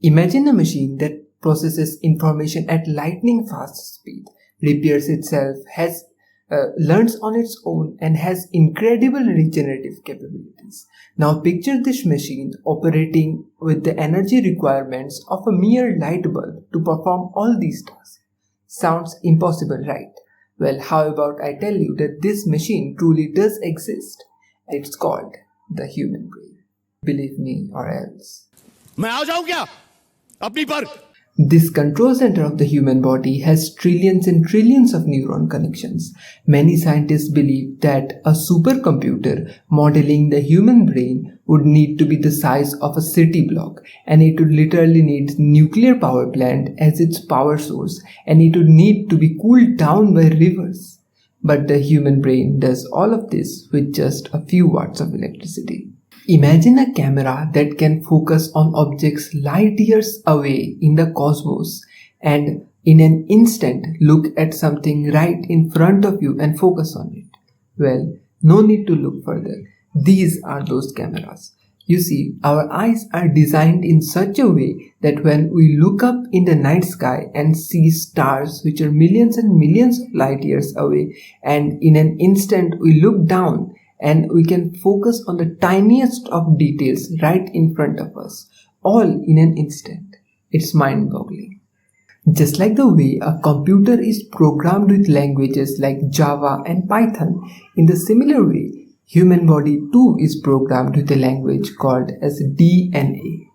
Imagine a machine that processes information at lightning fast speed, repairs itself, learns on its own, and has incredible regenerative capabilities. Now picture this machine operating with the energy requirements of a mere light bulb to perform all these tasks. Sounds impossible, right? Well, how about I tell you that this machine truly does exist. It's called the human brain. Believe me or else. मैं आ जाऊं क्या? अपनी पर This control center of the human body has trillions and trillions of neuron connections. Many scientists believe that a supercomputer modeling the human brain would need to be the size of a city block, and it would literally need nuclear power plant as its power source, and it would need to be cooled down by rivers. But the human brain does all of this with just a few watts of electricity. Imagine a camera that can focus on objects light years away in the cosmos and in an instant look at something right in front of you and focus on it. Well, no need to look further. These are those cameras. You see, our eyes are designed in such a way that when we look up in the night sky and see stars which are millions and millions of light years away, and in an instant we look down and we can focus on the tiniest of details right in front of us, all in an instant. It's mind-boggling. Just like the way a computer is programmed with languages like Java and Python, in the similar way, human body too is programmed with a language called as DNA.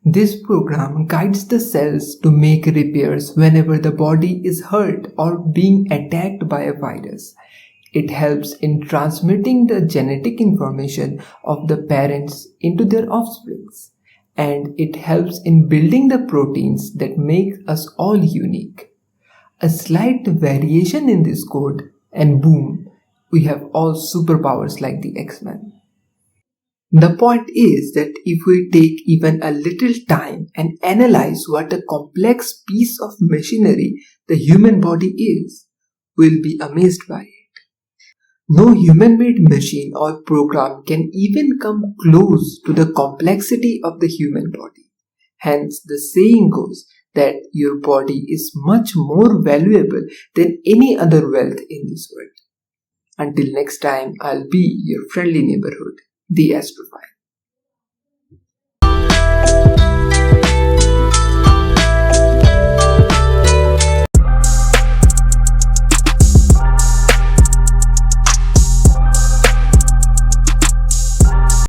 This program guides the cells to make repairs whenever the body is hurt or being attacked by a virus. It helps in transmitting the genetic information of the parents into their offsprings, and it helps in building the proteins that make us all unique. A slight variation in this code and boom, we have all superpowers like the X-Men. The point is that if we take even a little time and analyze what a complex piece of machinery the human body is, we'll be amazed by it. No human-made machine or program can even come close to the complexity of the human body. Hence, the saying goes that your body is much more valuable than any other wealth in this world. Until next time, I'll be your friendly neighborhood, the Astrophile.